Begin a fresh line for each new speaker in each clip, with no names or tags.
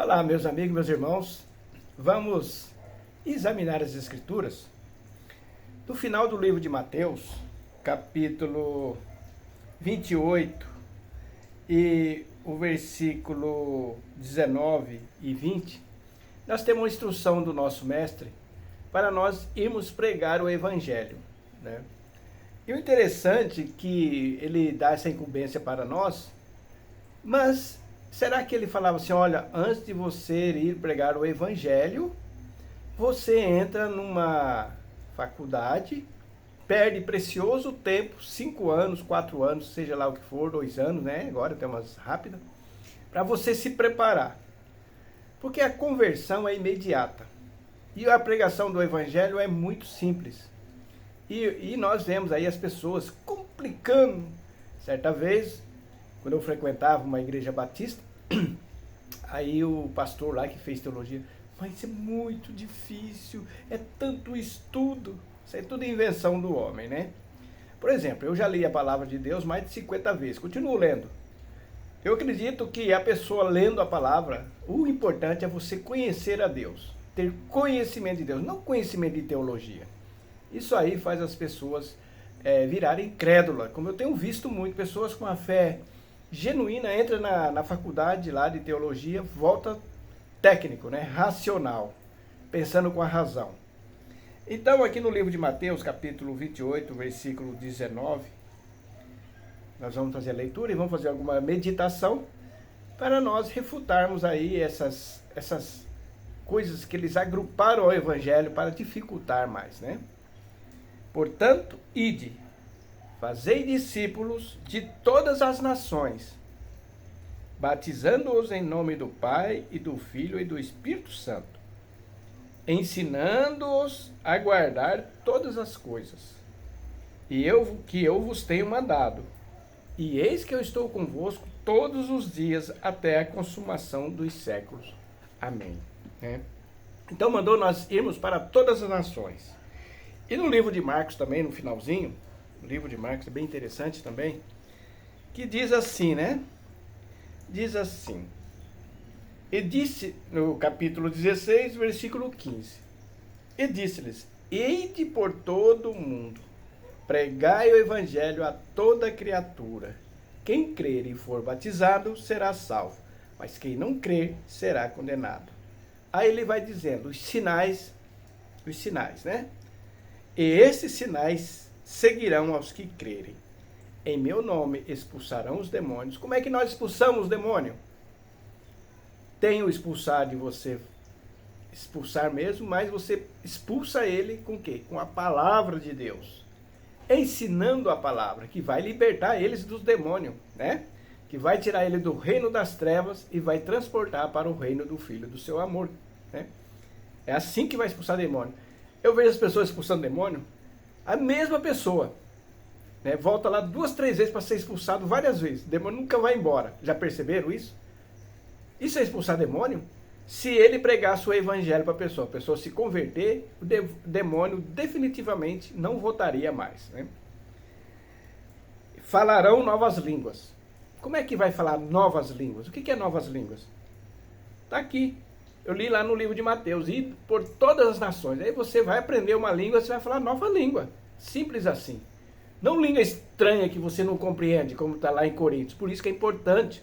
Olá, meus amigos, meus irmãos. Vamos examinar as Escrituras. No final do livro de Mateus, capítulo 28 e o versículo 19 e 20, nós temos uma instrução do nosso mestre para nós irmos pregar o Evangelho, né? E o interessante é que ele dá essa incumbência para nós, mas será que ele falava assim, olha, antes de você ir pregar o Evangelho, você entra numa faculdade, perde precioso tempo, 5 anos, 4 anos, seja lá o que for, 2 anos, né? Agora tem umas rápidas, para você se preparar. Porque a conversão é imediata. E a pregação do Evangelho é muito simples. E nós vemos aí as pessoas complicando. Certa vez, quando eu frequentava uma igreja batista, aí o pastor lá que fez teologia, mas isso é muito difícil, é tanto estudo, isso é tudo invenção do homem, né? Por exemplo, eu já li a palavra de Deus mais de 50 vezes, continuo lendo. Eu acredito que a pessoa lendo a palavra, o importante é você conhecer a Deus, ter conhecimento de Deus, não conhecimento de teologia. Isso aí faz as pessoas virarem incrédulas, como eu tenho visto muito, pessoas com a fé genuína, entra na faculdade lá de teologia, volta técnico, né? Racional, pensando com a razão. Então aqui no livro de Mateus, capítulo 28, versículo 19, nós vamos fazer a leitura e vamos fazer alguma meditação para nós refutarmos aí essas coisas que eles agruparam ao Evangelho para dificultar mais, né? Portanto, ide, fazei discípulos de todas as nações, batizando-os em nome do Pai e do Filho e do Espírito Santo, ensinando-os a guardar todas as coisas que eu vos tenho mandado. E eis que eu estou convosco todos os dias até a consumação dos séculos. Amém. Então mandou nós irmos para todas as nações. E no livro de Marcos também, no finalzinho, o livro de Marcos é bem interessante também, que diz assim, né? Diz assim, e disse, no capítulo 16, versículo 15, e disse-lhes, ide por todo o mundo, pregai o evangelho a toda criatura. Quem crer e for batizado será salvo, mas quem não crer será condenado. Aí ele vai dizendo, os sinais, né? E esses sinais seguirão aos que crerem. Em meu nome expulsarão os demônios. Como é que nós expulsamos o demônio? Tem o expulsar de você expulsar mesmo, mas você expulsa ele com o quê? Com a palavra de Deus. Ensinando a palavra, que vai libertar eles dos demônios, né? Que vai tirar ele do reino das trevas e vai transportar para o reino do Filho do seu amor, né? É assim que vai expulsar demônio. Eu vejo as pessoas expulsando demônio, a mesma pessoa, né, volta lá 2, 3 vezes para ser expulsado várias vezes. O demônio nunca vai embora. Já perceberam isso? Isso é expulsar demônio? Se ele pregasse o evangelho para a pessoa se converter, o demônio definitivamente não voltaria mais, né? Falarão novas línguas. Como é que vai falar novas línguas? O que é novas línguas? Está aqui. Eu li lá no livro de Mateus, e por todas as nações. Aí você vai aprender uma língua, você vai falar nova língua. Simples assim. Não língua estranha que você não compreende, como está lá em Coríntios. Por isso que é importante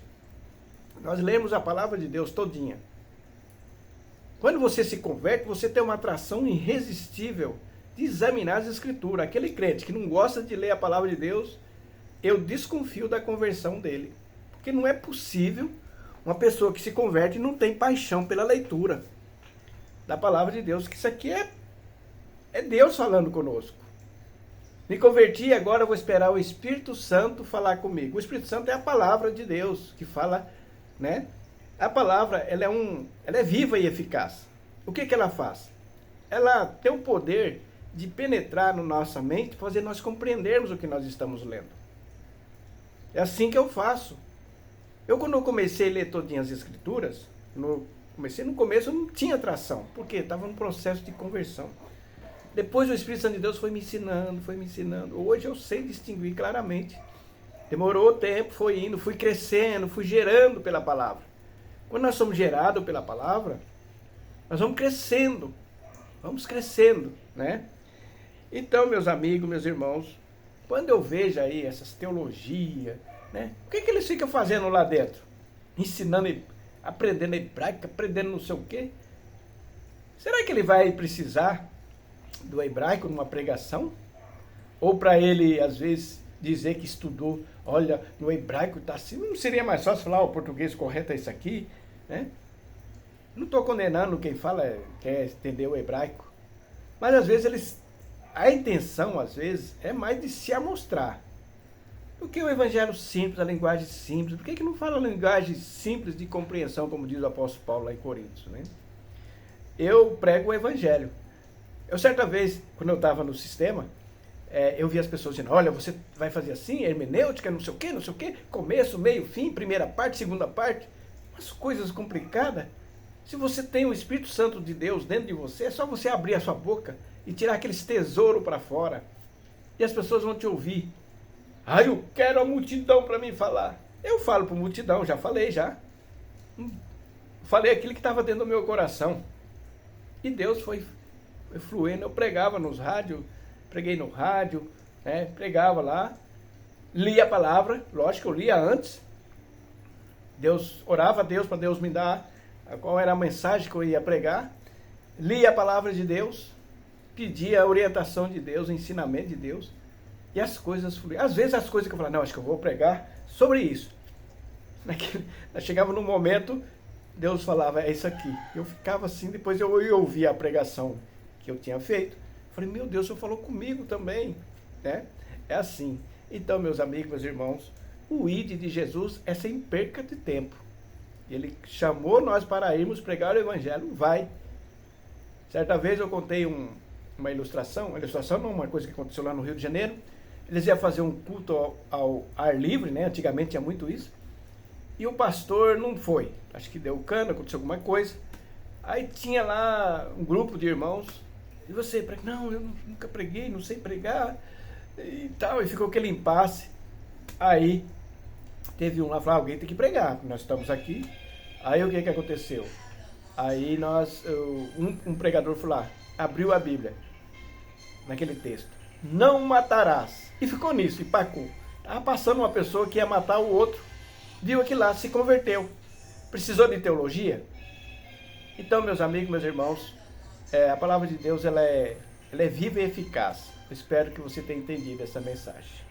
nós lemos a palavra de Deus todinha. Quando você se converte, você tem uma atração irresistível de examinar as Escrituras. Aquele crente que não gosta de ler a palavra de Deus, eu desconfio da conversão dele. Porque não é possível uma pessoa que se converte e não tem paixão pela leitura da palavra de Deus, que isso aqui é Deus falando conosco. Me converti, agora vou esperar o Espírito Santo falar comigo. O Espírito Santo é a palavra de Deus que fala, né? A palavra, ela é viva e eficaz. O que ela faz? Ela tem o poder de penetrar na nossa mente, fazer nós compreendermos o que nós estamos lendo. É assim que eu faço. Quando eu comecei a ler todinhas as Escrituras, no começo eu não tinha atração, porque estava num processo de conversão. Depois o Espírito Santo de Deus foi me ensinando. Hoje eu sei distinguir claramente. Demorou tempo, foi indo, fui crescendo, fui gerando pela palavra. Quando nós somos gerados pela palavra, nós vamos crescendo, né? Então, meus amigos, meus irmãos, quando eu vejo aí essas teologias, né? O que eles ficam fazendo lá dentro? Ensinando, aprendendo hebraico, aprendendo não sei o quê. Será que ele vai precisar do hebraico numa pregação? Ou para ele, às vezes, dizer que estudou, olha, no hebraico está assim, não seria mais fácil falar o português correto é isso aqui, né? Não estou condenando quem fala, quer entender o hebraico, mas às vezes a intenção, às vezes, é mais de se amostrar. Porque o evangelho simples, a linguagem simples, por que não fala a linguagem simples de compreensão, como diz o apóstolo Paulo lá em Coríntios, né? Eu prego o evangelho. Eu certa vez, quando eu estava no sistema, eu vi as pessoas dizendo, olha, você vai fazer assim, hermenêutica, não sei o quê, começo, meio, fim, primeira parte, segunda parte, umas coisas complicadas. Se você tem o Espírito Santo de Deus dentro de você, é só você abrir a sua boca e tirar aqueles tesouros para fora. E as pessoas vão te ouvir. Ah, eu quero a multidão para mim falar. Eu falo para a multidão, já falei já. Falei aquilo que estava dentro do meu coração. E Deus foi fluindo. Eu pregava nos rádios, preguei no rádio, né, pregava lá, lia a palavra, lógico, eu lia antes. Orava a Deus para Deus me dar qual era a mensagem que eu ia pregar. Lia a palavra de Deus, pedia a orientação de Deus, o ensinamento de Deus. E as coisas fluíam. Às vezes as coisas que eu falava, não, acho que eu vou pregar sobre isso. Chegava num momento, Deus falava, é isso aqui. Eu ficava assim, depois eu ouvia a pregação que eu tinha feito. Falei, meu Deus, o Senhor falou comigo também, né? É assim. Então, meus amigos, meus irmãos, o ID de Jesus é sem perca de tempo. Ele chamou nós para irmos pregar o evangelho, vai. Certa vez eu contei uma ilustração não, uma coisa que aconteceu lá no Rio de Janeiro. Eles iam fazer um culto ao ar livre, né? Antigamente tinha muito isso. E o pastor não foi. Acho que deu cano, aconteceu alguma coisa. Aí tinha lá um grupo de irmãos. E você, não, eu nunca preguei, não sei pregar. E tal, e ficou aquele impasse. Aí teve um lá, falou, alguém tem que pregar, nós estamos aqui. Aí o que aconteceu? Aí um pregador foi lá, abriu a Bíblia, naquele texto. Não matarás. E ficou nisso, e pacou. Estava passando uma pessoa que ia matar o outro, viu aquilo lá, se converteu. Precisou de teologia? Então, meus amigos, meus irmãos, a palavra de Deus ela é viva e eficaz. Eu espero que você tenha entendido essa mensagem.